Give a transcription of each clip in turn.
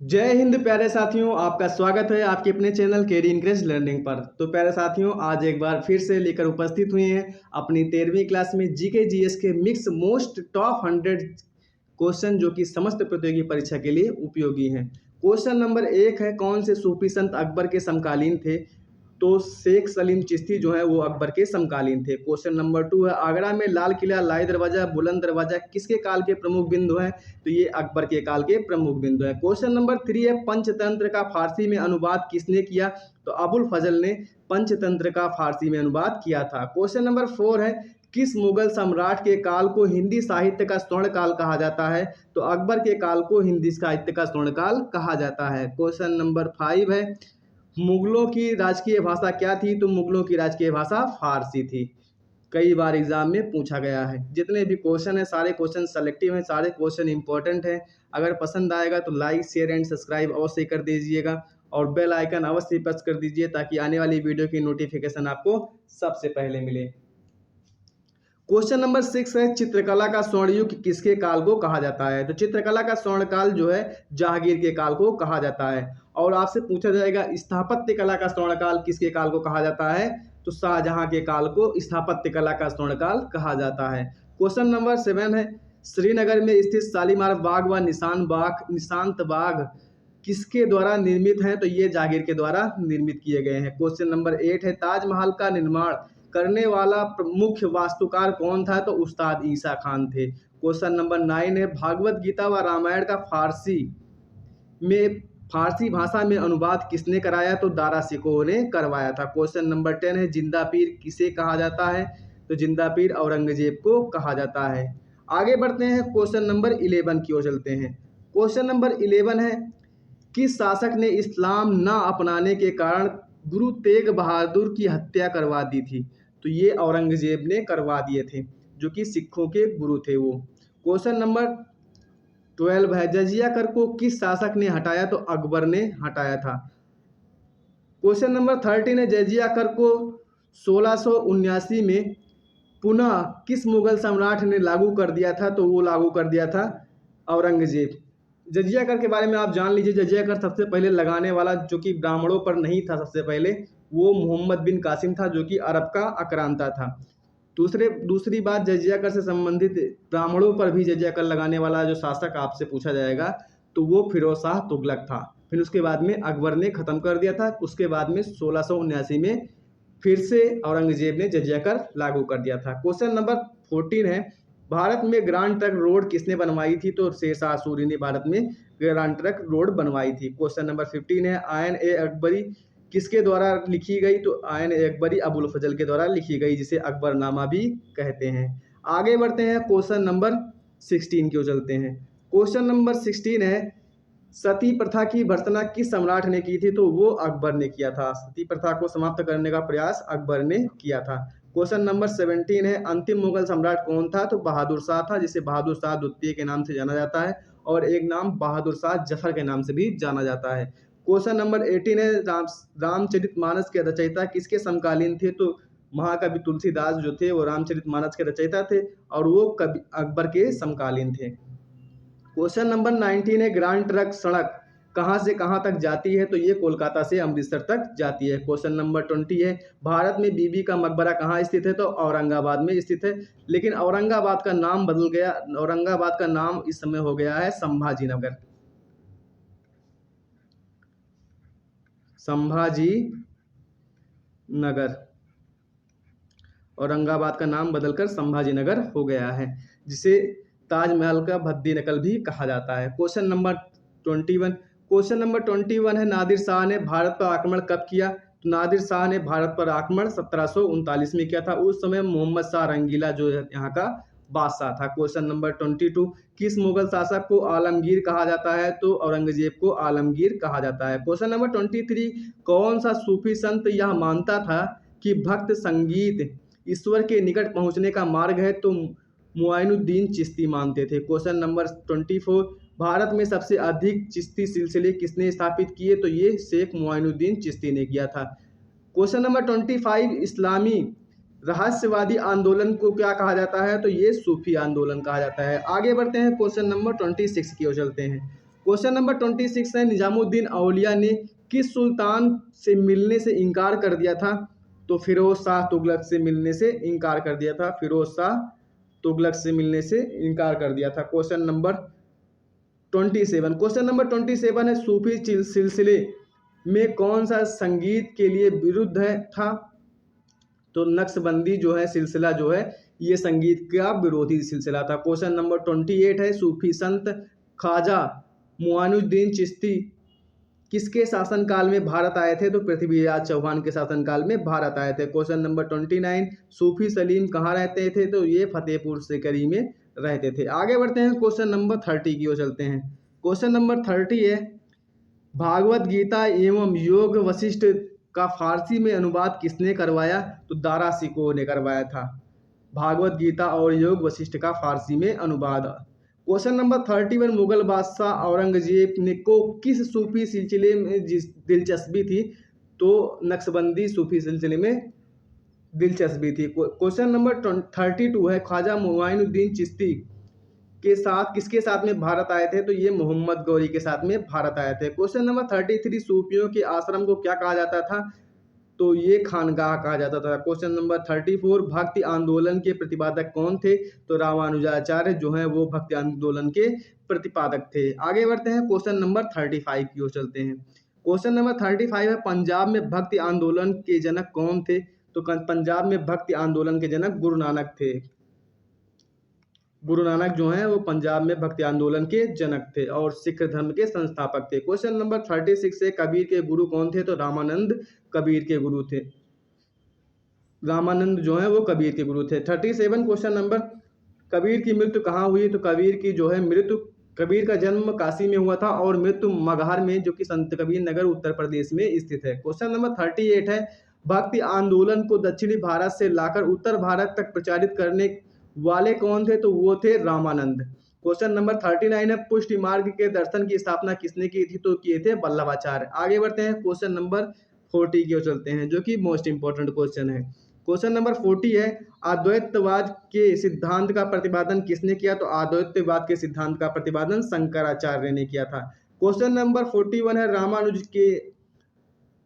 जय हिंद प्यारे साथियों, आपका स्वागत है आपके अपने चैनल केडी इंक्रेज लर्निंग पर। तो प्यारे साथियों, आज एक बार फिर से लेकर उपस्थित हुए हैं अपनी 13वीं क्लास में जीके जीएस के मिक्स मोस्ट टॉप 100 क्वेश्चन जो कि समस्त प्रतियोगी परीक्षा के लिए उपयोगी हैं। क्वेश्चन नंबर 1 है, कौन से सूफी संत अकबर के समकालीन थे? तो शेख सलीम चिश्ती जो है वो अकबर के समकालीन थे। क्वेश्चन नंबर 2 है, आगरा में लाल किला, लाई दरवाजा, बुलंद दरवाजा किसके काल के प्रमुख बिंदु हैं? तो ये अकबर के काल के प्रमुख बिंदु हैं। क्वेश्चन नंबर 3 है, पंचतंत्र का फारसी में अनुवाद किसने किया? तो अबुल फजल ने पंचतंत्र का फारसी में अनुवाद किया था। क्वेश्चन नंबर 4 है, किस मुगल सम्राट के काल को हिंदी साहित्य का स्वर्ण काल कहा जाता है? तो अकबर के काल को हिंदी साहित्य का स्वर्ण काल कहा जाता है। क्वेश्चन नंबर 5 है, मुगलों की राजकीय भाषा क्या थी? तो मुगलों की राजकीय भाषा फारसी थी। कई बार एग्जाम में पूछा गया है। जितने भी क्वेश्चन है सारे क्वेश्चन सेलेक्टिव हैं, सारे क्वेश्चन इंपॉर्टेंट हैं। अगर पसंद आएगा तो लाइक शेयर एंड सब्सक्राइब अवश्य कर दीजिएगा और बेल आइकन अवश्य प्रेस कर दीजिए ताकि आने वाली वीडियो की नोटिफिकेशन आपको सबसे पहले मिले। क्वेश्चन नंबर 6 है, चित्रकला का स्वर्ण युग किसके काल को कहा जाता है? तो चित्रकला का स्वर्ण काल जो है जहांगीर के काल को कहा जाता है। और आपसे पूछा जाएगा स्थापत्य कला का स्वर्ण काल किसके काल को कहा जाता है? तो शाहजहां के काल को स्थापत्य कला का स्वर्ण काल कहा जाता है। क्वेश्चन नंबर 7 है, श्रीनगर में स्थित शालीमार बाग व निशांत बाग किसके द्वारा निर्मित हैं? तो ये जहांगीर के द्वारा निर्मित किए गए हैं। क्वेश्चन नंबर 8 है, ताजमहल का निर्माण करने वाला मुख्य वास्तुकार कौन था? तो उस्ताद ईसा खान थे। क्वेश्चन नंबर 9 है, भागवत गीता व रामायण का फारसी भाषा में अनुवाद किसने कराया? तो दारा शिकोह ने करवाया था। क्वेश्चन नंबर 10 है, जिंदा पीर किसे कहा जाता है? तो जिंदा पीर औरंगजेब को कहा जाता है। आगे बढ़ते हैं, क्वेश्चन नंबर 11 की ओर चलते हैं। क्वेश्चन नंबर 11 है, किस शासक ने इस्लाम न अपनाने के कारण गुरु तेग बहादुर की हत्या करवा दी थी? तो ये औरंगजेब ने करवा दिए थे, जो कि सिखों के गुरु थे वो। क्वेश्चन नंबर 12 है, जजिया कर को किस शासक ने हटाया? तो अकबर ने हटाया था। क्वेश्चन नंबर 13 है, जजिया कर को 1679 में पुनः किस मुगल सम्राट ने लागू कर दिया था? तो वो लागू कर दिया था औरंगजेब। जजिया कर के बारे में आप जान लीजिए। जजिया कर सबसे पहले लगाने वाला जो कि ब्राह्मणों पर नहीं था, सबसे पहले वो मोहम्मद बिन कासिम था, जो कि अरब का आक्रांता था। दूसरी बात, जजिया कर से संबंधित ब्राह्मणों पर भी जजिया कर लगाने वाला जो शासक आपसे पूछा जाएगा तो वो फिरोज शाह तुगलक था। फिर उसके बाद में अकबर ने खत्म कर दिया था। उसके बाद में 1679 में फिर से औरंगजेब ने जजिया कर लागू कर दिया था। क्वेश्चन नंबर 14 है, भारत में ग्रांड ट्रंक रोड किसने बनवाई थी? तो शेरशाह सूरी ने भारत में ग्रांड ट्रंक रोड बनवाई थी। क्वेश्चन नंबर 15 है, आयन ए अकबरी किसके द्वारा लिखी गई? तो आयन ए अकबरी अबुल फजल के द्वारा लिखी गई, जिसे अकबरनामा भी कहते हैं। आगे बढ़ते हैं, क्वेश्चन नंबर 16 की ओर चलते हैं। क्वेश्चन नंबर 16 है, सती प्रथा की भर्त्सना किस सम्राट ने की थी? तो वो अकबर ने किया था। सती प्रथा को समाप्त करने का प्रयास अकबर ने किया था। क्वेश्चन नंबर 17 है, अंतिम मुगल सम्राट कौन था? तो बहादुर शाह था, जिसे बहादुर शाह द्वितीय के नाम से जाना जाता है और एक नाम बहादुर शाह जफर के नाम से भी जाना जाता है। क्वेश्चन नंबर 18 है, रामचरितमानस के रचयिता किसके समकालीन थे? तो महाकवि तुलसीदास जो थे वो रामचरितमानस के रचयिता थे और वो कवि अकबर के समकालीन थे। क्वेश्चन नंबर 19 है, ग्रांड ट्रंक सड़क कहां से कहां तक जाती है? तो ये कोलकाता से अमृतसर तक जाती है। क्वेश्चन नंबर 20 है, भारत में बीबी का मकबरा कहाँ स्थित है? तो औरंगाबाद में स्थित है, लेकिन औरंगाबाद का नाम बदल गया। औरंगाबाद का नाम इस समय हो गया है संभाजी नगर। संभाजी नगर, औरंगाबाद का नाम बदलकर संभाजी नगर हो गया है, जिसे ताजमहल का भद्दी नकल भी कहा जाता है। क्वेश्चन नंबर 21 है, नादिर शाह ने भारत पर आक्रमण कब किया? तो नादिर शाह ने भारत पर आक्रमण 1739 में किया था। उस समय मोहम्मद शाह रंगीला जो यहाँ का बादशाह था। क्वेश्चन नंबर 22, किस मुगल शासक को आलमगीर कहा जाता है? तो औरंगजेब को आलमगीर कहा जाता है। क्वेश्चन नंबर 23, कौन सा सूफी संत यह मानता था कि भक्त संगीत ईश्वर के निकट पहुंचने का मार्ग है? तो मुआइनुद्दीन चिश्ती मानते थे। क्वेश्चन नंबर 24, भारत में सबसे अधिक चिश्ती सिलसिले किसने स्थापित किए? तो ये शेख मुआइनुद्दीन चिश्ती ने किया था। क्वेश्चन नंबर 25, इस्लामी रहस्यवादी आंदोलन को क्या कहा जाता है? तो ये सूफी आंदोलन कहा जाता है। आगे बढ़ते हैं, क्वेश्चन नंबर 26 की ओर चलते हैं। क्वेश्चन नंबर 26 है, निजामुद्दीन औलिया ने किस सुल्तान से मिलने से इनकार कर दिया था? तो फिरोज शाह तुगलक से मिलने से इनकार कर दिया था। फिरोज शाह तुगलक से मिलने से इनकार कर दिया था। क्वेश्चन नंबर 27, क्वेश्चन नंबर 27 है, सूफी सिलसिले में कौन सा संगीत के लिए विरुद्ध है था? तो नक्शबंदी जो है सिलसिला जो है ये संगीत का विरोधी सिलसिला था। क्वेश्चन नंबर 28 है, सूफी संत ख्वाजा मुआनुद्दीन चिश्ती किसके शासनकाल में भारत आए थे? तो पृथ्वीराज चौहान के शासनकाल में भारत आए थे। क्वेश्चन नंबर 29, सूफी सलीम कहाँ रहते थे? तो ये फतेहपुर सीकरी में रहते थे। आगे बढ़ते हैं, क्वेश्चन नंबर 30 की ओर चलते हैं। क्वेश्चन नंबर 30 है, भागवत गीता एवं योग वशिष्ठ का फारसी में अनुवाद किसने करवाया? तो दारा शिकोह ने करवाया था। भागवत गीता और योग वशिष्ठ का फारसी में अनुवाद। क्वेश्चन नंबर 31, मुगल बादशाह औरंगजेब ने को किस सूफी सिलसिले में दिलचस्पी थी? तो नक्शबंदी सूफी सिलसिले में दिलचस्पी थी। क्वेश्चन नंबर 32 है, ख्वाजा मुआइनुद्दीन चिश्ती के साथ किसके साथ में भारत आए थे? तो ये मोहम्मद गौरी के साथ में भारत आए थे। क्वेश्चन नंबर 33, सूफियों के आश्रम को क्या कहा जाता था? तो ये खानगाह कहा जाता था। क्वेश्चन नंबर 34, भक्ति आंदोलन के प्रतिपादक कौन थे? तो रामानुजाचार्य जो है वो भक्ति आंदोलन के प्रतिपादक थे। आगे बढ़ते हैं, क्वेश्चन नंबर 35 की ओर चलते हैं। क्वेश्चन नंबर 35 है, पंजाब में भक्ति आंदोलन के जनक कौन थे? तो पंजाब में भक्ति आंदोलन के जनक गुरु नानक थे। गुरु नानक जो हैं वो पंजाब में भक्ति आंदोलन के जनक थे और सिख धर्म के संस्थापक थे। क्वेश्चन नंबर 36 से कबीर के गुरु कौन थे? तो रामानंद कबीर के गुरु थे। रामानंद जो है वो कबीर के गुरु थे। 37 क्वेश्चन नंबर, कबीर की मृत्यु कहाँ हुई? तो कबीर की जो है मृत्यु, कबीर का जन्म काशी में हुआ था और मृत्यु मगहर में जो कि संत कबीर नगर उत्तर प्रदेश में स्थित है। क्वेश्चन नंबर 38 है, भक्ति आंदोलन को दक्षिणी भारत से लाकर उत्तर भारत तक प्रचारित करने वाले कौन थे? तो वो थे रामानंद। क्वेश्चन नंबर 39 है, पुष्टि मार्ग के दर्शन की स्थापना किसने की थी? तो किए थे वल्लभाचार्य। आगे बढ़ते हैं, क्वेश्चन नंबर 40 की ओर चलते हैं जो कि मोस्ट इंपॉर्टेंट क्वेश्चन है। क्वेश्चन नंबर 40 है, अद्वैतवाद के सिद्धांत का प्रतिपादन किसने किया? तो अद्वैतवाद के सिद्धांत का प्रतिपादन शंकराचार्य ने किया था। क्वेश्चन नंबर 41 है, रामानुज के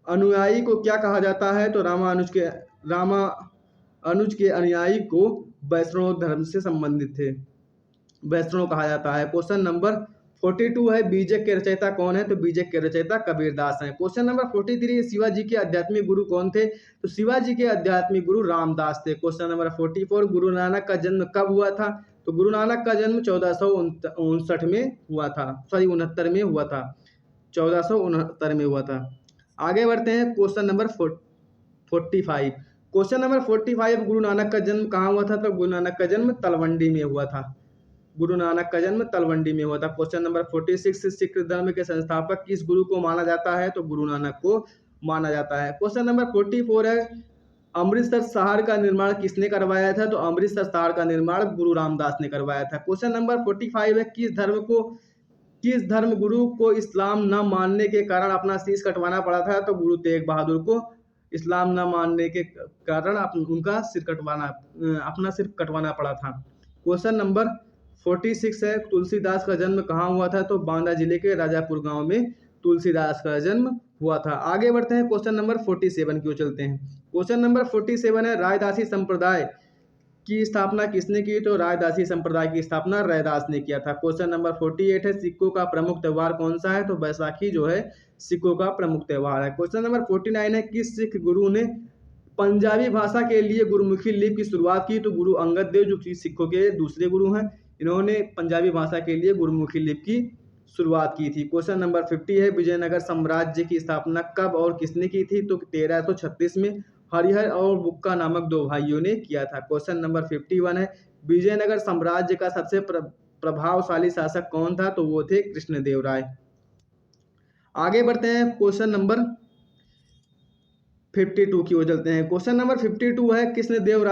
अनुयायी को क्या कहा जाता है? तो रामानुज के अनुयायी को वैष्णव धर्म से संबंधित थे, वैष्णव कहा जाता है। क्वेश्चन नंबर 42 है, बीजक के रचयिता कौन है? तो बीजक के रचयिता कबीरदास हैं। क्वेश्चन नंबर 43, शिवाजी के आध्यात्मिक गुरु कौन थे? तो शिवाजी के आध्यात्मिक गुरु रामदास थे। क्वेश्चन नंबर 44, गुरु नानक का जन्म कब हुआ था? तो गुरु नानक का जन्म 1459 में हुआ था, 69 में हुआ था, 1469 में हुआ था। आगे बढ़ते हैं, question number 45। Question number 45, Guru Nanak का जन्म कहाँ हुआ था? तो गुरु नानक का जन्म तलवंडी में हुआ था। गुरु नानक का जन्म तलवंडी में हुआ था। क्वेश्चन नंबर 46, सिख धर्म के संस्थापक किस गुरु को माना जाता है? तो गुरु नानक को माना जाता है। क्वेश्चन नंबर 44 है, अमृतसर शहर का निर्माण किसने करवाया था? तो अमृतसर शहर का निर्माण गुरु रामदास ने करवाया था। क्वेश्चन नंबर 45 है, किस धर्म गुरु को इस्लाम न मानने के कारण अपना शीश कटवाना पड़ा था? तो गुरु तेग बहादुर को इस्लाम न मानने के कारण अपना सिर कटवाना पड़ा था। क्वेश्चन नंबर 46 है, तुलसीदास का जन्म कहाँ हुआ था? तो बांदा जिले के राजापुर गांव में तुलसीदास का जन्म हुआ था। आगे बढ़ते हैं, क्वेश्चन नंबर 47 की ओर चलते हैं। क्वेश्चन नंबर 47 है, रायदासी संप्रदाय की स्थापना किसने की? तो रायदासी संप्रदाय की स्थापना रैदास ने किया था। क्वेश्चन नंबर 48 है, सिखों का प्रमुख त्योहार कौन सा है? तो बैसाखी जो है सिखों का प्रमुख त्योहार है। क्वेश्चन नंबर 49 है, किस सिख गुरु ने पंजाबी भाषा के लिए गुरुमुखी लिपि की शुरुआत की? तो गुरु अंगद देव जो कि सिखों के दूसरे गुरु हैं, इन्होंने पंजाबी भाषा के लिए गुरुमुखी लिपि की शुरुआत की थी। क्वेश्चन नंबर 50 है, विजयनगर साम्राज्य की स्थापना कब और किसने की थी? तो 1336 में हरिहर और बुक्का नामक दो भाइयों ने किया था। क्वेश्चन नंबर 51 है, विजयनगर साम्राज्य का सबसे प्रभावशाली शासक कौन था? तो वो थे कृष्णदेव राय। आगे बढ़ते हैं, क्वेश्चन नंबर 52 की ओर चलते हैं। क्वेश्चन नंबर 52 है, कृष्णदेव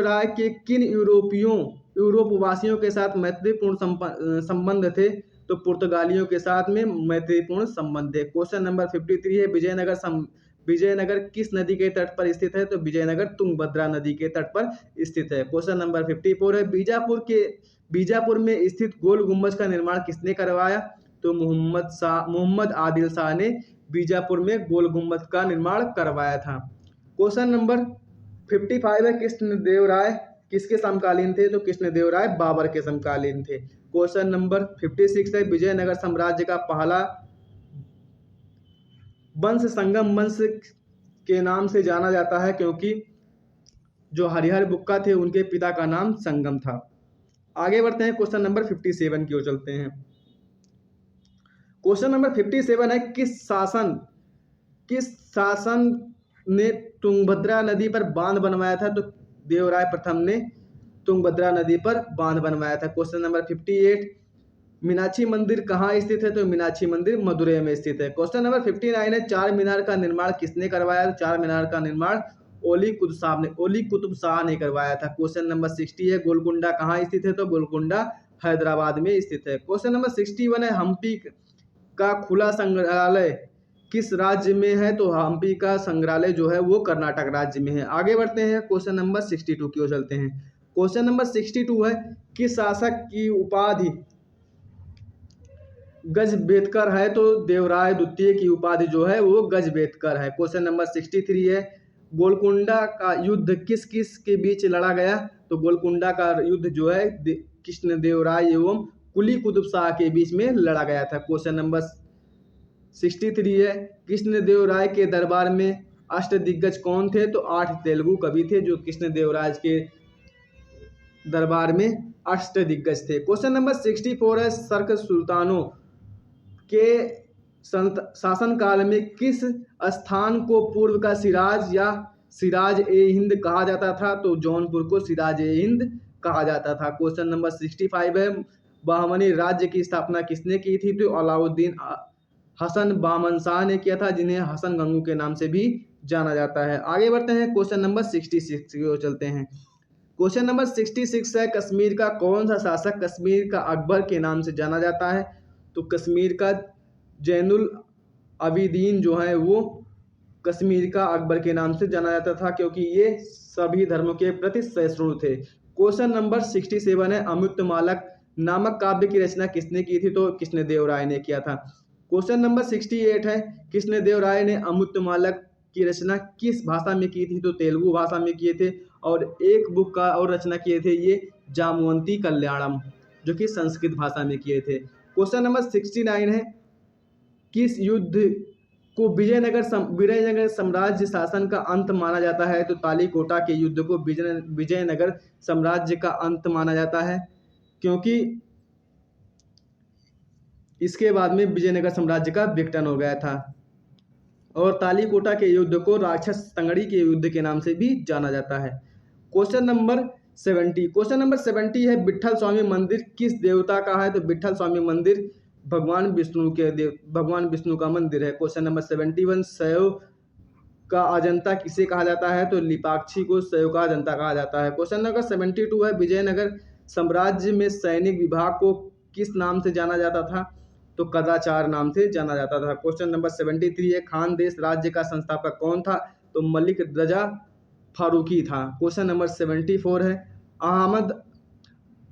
राय के किन यूरोप वासियों के साथ मैत्रीपूर्ण संबंध थे? तो पुर्तगालियों के साथ में मैत्रीपूर्ण संबंध थे। क्वेश्चन नंबर 53 है, विजयनगर किस नदी के तट पर स्थित है? तो विजयनगर तुंगभद्रा नदी के तट पर स्थित है। क्वेश्चन नंबर 54 है, बीजापुर में स्थित गोल गुम्बज का निर्माण किसने करवाया? तो मोहम्मद आदिल शाह ने बीजापुर में गोल गुम्बज का निर्माण करवाया था। क्वेश्चन नंबर 55 है, कृष्णदेवराय किसके समकालीन थे? तो कृष्णदेवराय बाबर के समकालीन थे। क्वेश्चन नंबर 56 है, विजयनगर साम्राज्य का पहला वंश संगम वंश के नाम से जाना जाता है, क्योंकि जो हरिहर बुक्का थे उनके पिता का नाम संगम था। आगे बढ़ते हैं, क्वेश्चन नंबर 57 की ओर चलते हैं। क्वेश्चन नंबर 57 है, किस शासन ने तुंगभद्रा नदी पर बांध बनवाया था? तो देवराय प्रथम ने तुंगभद्रा नदी पर बांध बनवाया था। क्वेश्चन नंबर 58, मीनाक्षी मंदिर कहाँ स्थित है? तो मीनाक्षी मंदिर मदुरै में स्थित है। क्वेश्चन नंबर 59 है, चार मीनार का निर्माण किसने करवाया? तो चार मीनार का निर्माण ओली कुतुब शाह ने करवाया था। क्वेश्चन नंबर 60 है, गोलकुंडा कहाँ स्थित है? तो गोलकुंडा हैदराबाद में स्थित है। क्वेश्चन नंबर 61 है, हम्पी का खुला संग्रहालय किस राज्य में है? तो हम्पी का संग्रहालय जो है वो कर्नाटक राज्य में है। आगे बढ़ते हैं, क्वेश्चन नंबर 62 की ओर चलते हैं। क्वेश्चन नंबर 62 है, किस शासक की उपाधि गजबेतकर है? तो देवराय द्वितीय की उपाधि जो है वो गजबेतकर है। क्वेश्चन नंबर 63 है, गोलकुंडा का युद्ध किस किस के बीच लड़ा गया? तो गोलकुंडा का युद्ध जो है कृष्णदेवराय एवं कुली कुतुब शाह के बीच में लड़ा गया था। क्वेश्चन नंबर 63 है, कृष्णदेवराय के दरबार में अष्टदिग्गज कौन थे? तो 8 तेलुगु कवि थे जो कृष्णदेवराय के दरबार में अष्टदिग्गज थे। क्वेश्चन नंबर 64 है, सर्क सुल्तानों के शासनकाल में किस स्थान को पूर्व का सिराज या सिराज ए हिंद कहा जाता था? तो जौनपुर को सिराज ए हिंद कहा जाता था। क्वेश्चन नंबर 65 है, बहमनी राज्य की स्थापना किसने की थी? तो अलाउद्दीन हसन बामन शाह ने किया था, जिन्हें हसन गंगू के नाम से भी जाना जाता है। आगे बढ़ते हैं, क्वेश्चन नंबर 66 की ओर चलते हैं। क्वेश्चन नंबर 66 है, कश्मीर का कौन सा शासक कश्मीर का अकबर के नाम से जाना जाता है? तो कश्मीर का जैनुल अबिदीन जो है वो कश्मीर का अकबर के नाम से जाना जाता था, क्योंकि ये सभी धर्मों के प्रति सहिष्णु थे। क्वेश्चन नंबर 67 है, अमृतमालक नामक काव्य की रचना किसने की थी? तो कृष्णदेवराय ने किया था। क्वेश्चन नंबर 68 है, कृष्णदेवराय ने अमृतमालक की रचना किस भाषा में की थी? तो तेलुगु भाषा में किए थे। और एक बुक का और रचना किए थे ये जामवंती कल्याणम, जो कि संस्कृत भाषा में किए थे। क्वेश्चन नंबर 69 है, किस युद्ध को विजयनगर साम्राज्य शासन का अंत माना जाता है? तो तालीकोटा के युद्ध को विजयनगर साम्राज्य का अंत माना जाता है, क्योंकि इसके बाद में विजयनगर साम्राज्य का विघटन हो गया था। और तालीकोटा के युद्ध को राक्षस तंगड़ी के युद्ध के नाम से भी जाना जाता है। क्वेश्चन नंबर 70 है, विट्ठल स्वामी मंदिर किस देवता का है? तो विट्ठल स्वामी मंदिर भगवान विष्णु का मंदिर है। क्वेश्चन नंबर 71, शैव का अजंता किसे कहा जाता है? तो लिपाक्षी को शैव का अजंता कहा जाता है। क्वेश्चन नंबर 72 है, विजयनगर साम्राज्य में सैनिक विभाग को किस नाम से जाना जाता था? तो कदाचार नाम से जाना जाता था। क्वेश्चन नंबर 73 है, खानदेश राज्य का संस्थापक कौन था? तो मलिक रजा फारूकी था। क्वेश्चन नंबर 74 है,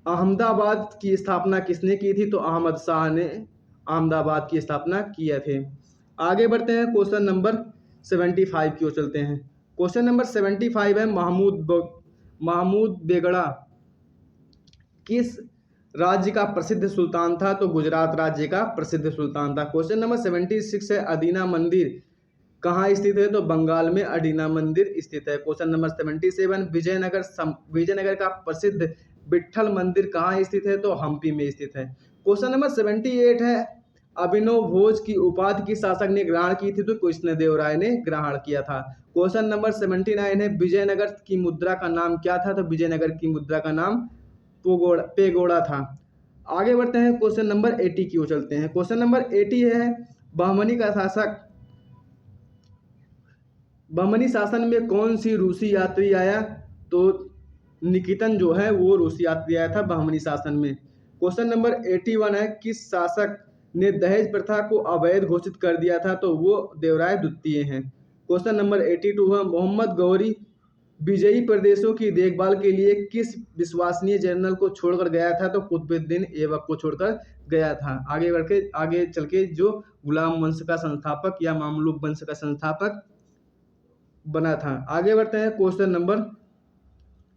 अहमदाबाद की स्थापना किसने की थी? तो अहमद शाह ने अहमदाबाद की स्थापना किए थे। आगे बढ़ते हैं, क्वेश्चन नंबर 75 की ओर चलते हैं। क्वेश्चन नंबर 75 है, महमूद बेगड़ा किस राज्य का प्रसिद्ध सुल्तान था? तो गुजरात राज्य का प्रसिद्ध सुल्तान था। क्वेश्चन नंबर 76 है, अदीना मंदिर कहाँ स्थित है? तो बंगाल में अडीना मंदिर स्थित है। क्वेश्चन नंबर 77, विजयनगर का प्रसिद्ध विट्ठल मंदिर कहाँ स्थित है? तो हम्पी में स्थित है। क्वेश्चन नंबर 78 है, अभिनव भोज की उपाधि किस शासक ने ग्रहण की थी? तो कृष्णदेवराय ने ग्रहण किया था। क्वेश्चन नंबर 79 है, विजयनगर की मुद्रा का नाम क्या था? तो विजयनगर की मुद्रा का नाम पेगोड़ा था। आगे बढ़ते हैं, क्वेश्चन नंबर 80 की ओर चलते हैं। क्वेश्चन नंबर 80 है, बहमनी शासन में कौन सी रूसी यात्री आया? तो निकितन जो है वो रूसी यात्री आया था बहमनी शासन में। क्वेश्चन नंबर 81 है, किस शासक ने दहेज प्रथा को अवैध घोषित कर दिया था? तो वो देवराय द्वितीय हैं। क्वेश्चन नंबर 82 है, मोहम्मद गौरी विजयी प्रदेशों की देखभाल के लिए किस विश्वसनीय जनरल को छोड़कर गया था? तो कुतुबुद्दीन ऐबक को छोड़कर गया था। आगे चल के जो गुलाम वंश का संस्थापक या मामलुक वंश का संस्थापक बना था। आगे बढ़ते हैं क्वेश्चन नंबर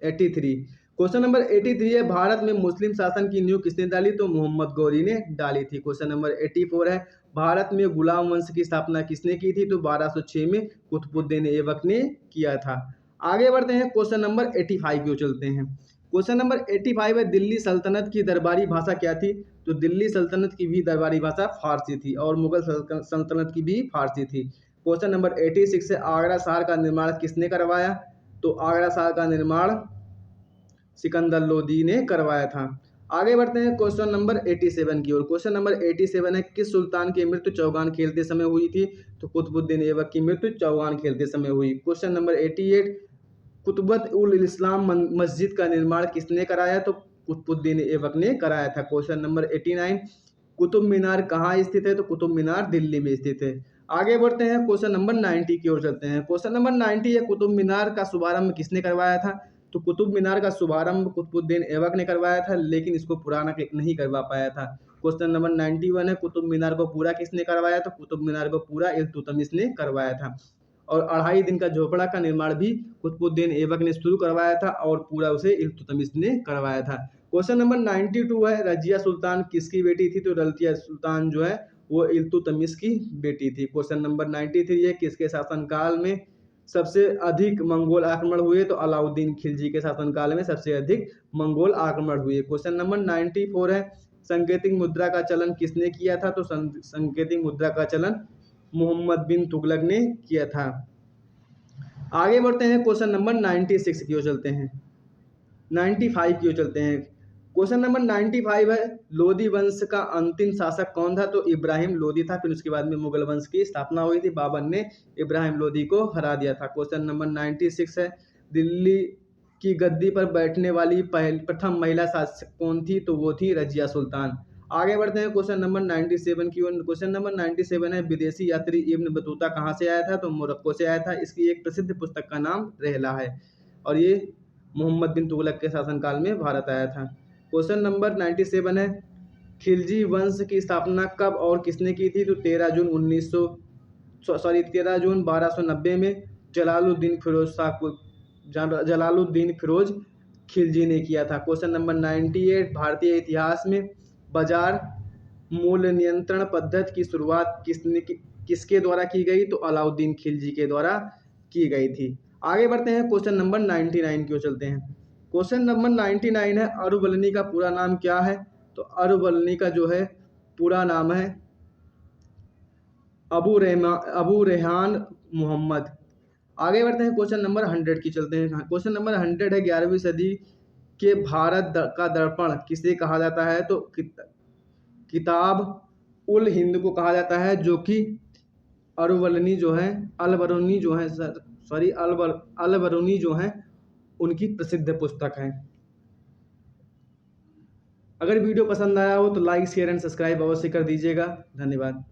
83। क्वेश्चन नंबर 83 है, भारत में मुस्लिम शासन की नींव किसने डाली? तो मोहम्मद गौरी ने डाली थी। क्वेश्चन नंबर 84 है, भारत में गुलाम वंश की स्थापना किसने की थी? तो 1206 में कुतुबुद्दीन ऐबक ने किया था। आगे बढ़ते हैं क्वेश्चन नंबर 85 की ओर चलते हैं। क्वेश्चन नंबर 85 है, दिल्ली सल्तनत की दरबारी भाषा क्या थी? तो दिल्ली सल्तनत की भी दरबारी भाषा फारसी थी और मुगल सल्तनत की भी फारसी थी। क्वेश्चन नंबर 86 है, आगरा शहर का निर्माण किसने करवाया? तो आगरा शहर का निर्माण सिकंदर लोदी ने करवाया था। आगे बढ़ते हैं क्वेश्चन नंबर 87 की ओर। क्वेश्चन नंबर 87 है, किस सुल्तान की मृत्यु चौगान खेलते समय हुई थी? तो कुतुबुद्दीन ऐबक की मृत्यु चौगान खेलते समय हुई। क्वेश्चन नंबर 88, कुतुबत उल इस्लाम मस्जिद का निर्माण किसने कराया? तो कुतुबुद्दीन ऐबक ने कराया था। क्वेश्चन नंबर 89, कुतुब मीनार कहाँ स्थित है? तो कुतुब मीनार दिल्ली में स्थित है। आगे बढ़ते हैं क्वेश्चन नंबर 90 की ओर चलते हैं। क्वेश्चन नंबर 90 है, कुतुब मीनार का शुभारंभ किसने करवाया था? तो कुतुब मीनार का शुभारंभ कुतुबुद्दीन ऐबक ने करवाया था, लेकिन इसको पूरा नहीं करवा पाया था। क्वेश्चन नंबर 91 है, कुतुब मीनार को पूरा किसने करवाया? तो कुतुब मीनार को पूरा इल्तुतमिश ने करवाया था। और 2.5 दिन का झोपड़ा का निर्माण भी कुतुबुद्दीन ऐबक ने शुरू करवाया था और पूरा उसे इल्तुतमिश ने करवाया था। क्वेश्चन नंबर 92 है, रजिया सुल्तान किसकी बेटी थी? तो रजिया सुल्तान जो है वो इल्तुतमिश की बेटी थी। क्वेश्चन नंबर 93 है, किसके शासनकाल में सबसे अधिक मंगोल आक्रमण हुए? तो अलाउद्दीन खिलजी के शासनकाल में सबसे अधिक मंगोल आक्रमण हुए। क्वेश्चन नंबर 94 है, संकेतिक मुद्रा का चलन किसने किया था? तो संकेतिक मुद्रा का चलन मोहम्मद बिन तुगलक ने किया था। आगे बढ़ते हैं क्वेश्चन नंबर 96 की ओर चलते हैं। 95 की ओर चलते हैं। क्वेश्चन नंबर 95 है, लोदी वंश का अंतिम शासक कौन था? तो इब्राहिम लोदी था। फिर उसके बाद में मुगल वंश की स्थापना हुई थी, बाबर ने इब्राहिम लोदी को हरा दिया था। क्वेश्चन नंबर 96 है, दिल्ली की गद्दी पर बैठने वाली प्रथम महिला शासक कौन थी? तो वो थी रजिया सुल्तान। आगे बढ़ते हैं क्वेश्चन नंबर 97 की ओर। क्वेश्चन नंबर 97 है, विदेशी यात्री इब्न बतूता कहाँ से आया था? तो मोरक्को से आया था। इसकी एक प्रसिद्ध पुस्तक का नाम रहला है और ये मोहम्मद बिन तुगलक के शासनकाल में भारत आया था। क्वेश्चन नंबर 97 है, खिलजी वंश की स्थापना कब और किसने की थी? तो 13 जून 1290 में जलालुद्दीन फिरोज खिलजी ने किया था। क्वेश्चन नंबर 98, भारतीय इतिहास में बाजार मूल्य नियंत्रण पद्धति की शुरुआत किसके द्वारा की गई? तो अलाउद्दीन खिलजी के द्वारा की गई थी। आगे बढ़ते हैं क्वेश्चन नंबर 99 की ओर चलते हैं। क्वेश्चन नंबर 99 है, अरुवलनी का पूरा नाम क्या है? तो अरुवलनी का जो है पूरा नाम है अबू रेहान मोहम्मद। आगे बढ़ते हैं क्वेश्चन नंबर 100 की चलते हैं। क्वेश्चन नंबर 100 है, 11वीं सदी के भारत का दर्पण किसे कहा जाता है? तो किताब उल हिंद को कहा जाता है, जो कि अलबरूनी जो है उनकी प्रसिद्ध पुस्तक है। अगर वीडियो पसंद आया हो तो लाइक शेयर एंड सब्सक्राइब अवश्य कर दीजिएगा। धन्यवाद।